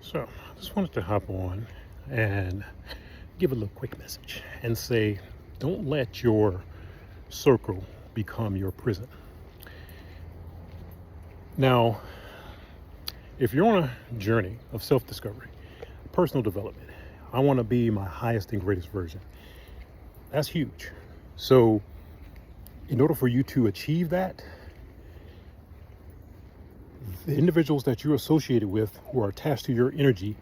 So, I just wanted to hop on and give a little quick message and say, don't let your circle become your prison. Now, if you're on a journey of self discovery, personal development, I want to be my highest and greatest version. That's huge. So, in order for you to achieve that, the individuals that you're associated with who are attached to your energy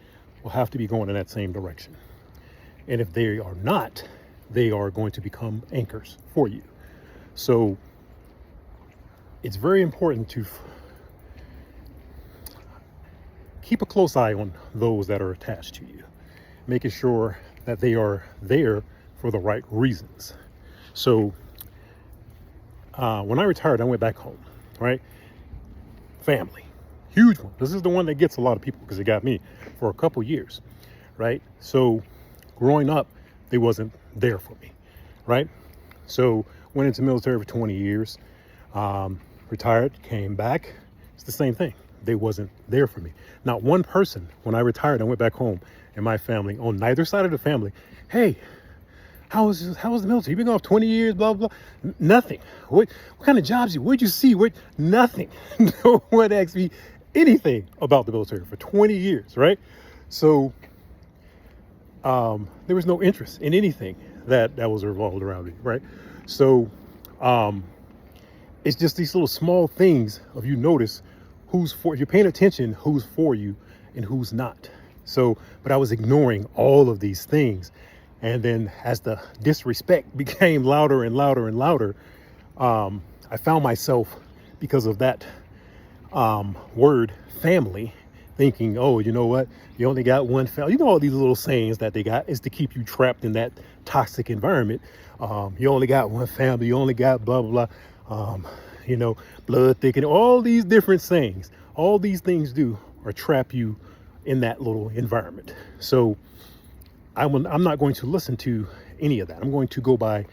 will have to be going in that same direction. And if they are not, they are going to become anchors for you. So it's very important to keep a close eye on those that are attached to you, making sure that they are there for the right reasons. So when I retired, I went back home, right? Family, huge one. This is the one that gets a lot of people because it got me for a couple years, right? So growing up, they wasn't there for me, right? So went into the military for 20 years, retired, came back. It's the same thing. They wasn't there for me. Not one person, when I retired, I went back home and my family, on neither side of the family, hey, how was the military? You've been off 20 years, blah, blah, blah. Nothing. What kind of jobs what'd you see? Nothing. No one asked me anything about the military for 20 years, right? So there was no interest in anything that was revolved around me, right? So it's just these little small things of you notice who's for, if you're paying attention, who's for you and who's not. So, but I was ignoring all of these things. And then as the disrespect became louder and louder and louder, I found myself, because of that word family, thinking, oh, you know what? You only got one family. You know, all these little sayings that they got is to keep you trapped in that toxic environment. You only got one family. You only got blah, blah, blah. Blood thickening, all these different sayings. All these things do are trap you in that little environment. So I'm not going to listen to any of that. I'm going to go by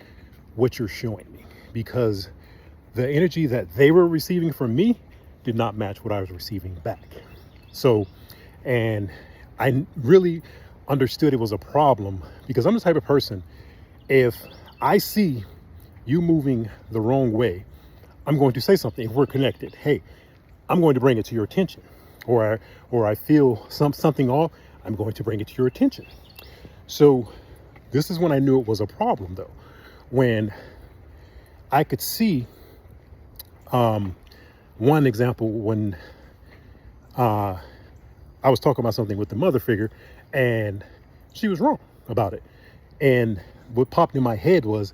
what you're showing me, because the energy that they were receiving from me did not match what I was receiving back. So, and I really understood it was a problem, because I'm the type of person, if I see you moving the wrong way, I'm going to say something. If we're connected, hey, I'm going to bring it to your attention, or I feel something off, I'm going to bring it to your attention. So this is when I knew it was a problem, though, when I could see one example when I was talking about something with the mother figure and she was wrong about it. And what popped in my head was,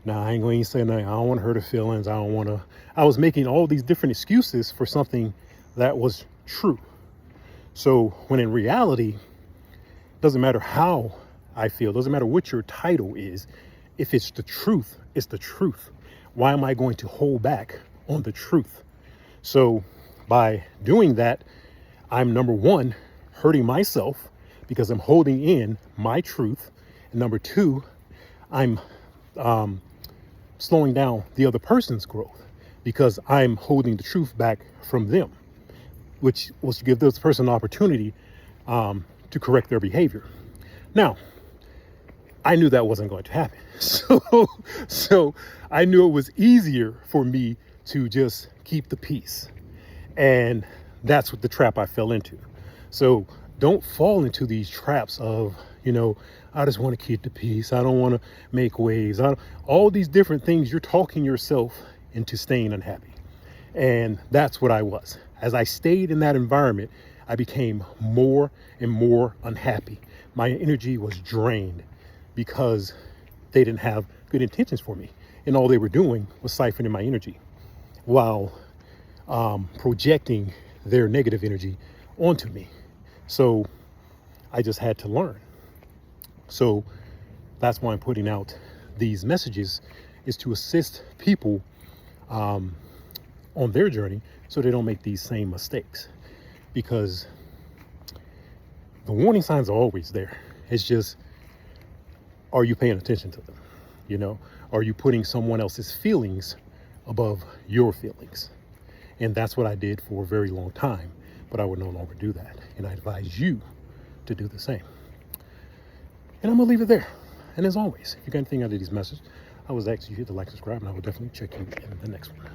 nah, I ain't going to say nothing. I don't want to hurt her feelings. I was making all these different excuses for something that was true. So when in reality, doesn't matter how I feel, doesn't matter what your title is. If it's the truth, it's the truth. Why am I going to hold back on the truth? So by doing that, I'm, number one, hurting myself because I'm holding in my truth. And number two, I'm slowing down the other person's growth because I'm holding the truth back from them, which was to give this person an opportunity to correct their behavior. Now, I knew that wasn't going to happen. So I knew it was easier for me to just keep the peace. And that's what the trap I fell into. So don't fall into these traps of, I just want to keep the peace. I don't want to make waves. All these different things, you're talking yourself into staying unhappy. And that's what I was. As I stayed in that environment, I became more and more unhappy. My energy was drained because they didn't have good intentions for me. And all they were doing was siphoning my energy while projecting their negative energy onto me. So I just had to learn. So that's why I'm putting out these messages, is to assist people on their journey so they don't make these same mistakes. Because the warning signs are always there. It's just, are you paying attention to them? Are you putting someone else's feelings above your feelings? And that's what I did for a very long time. but I would no longer do that. And I advise you to do the same. And I'm going to leave it there. And as always, if you got anything out of these messages, I was asking you to hit the like, subscribe, and I will definitely check you in the next one.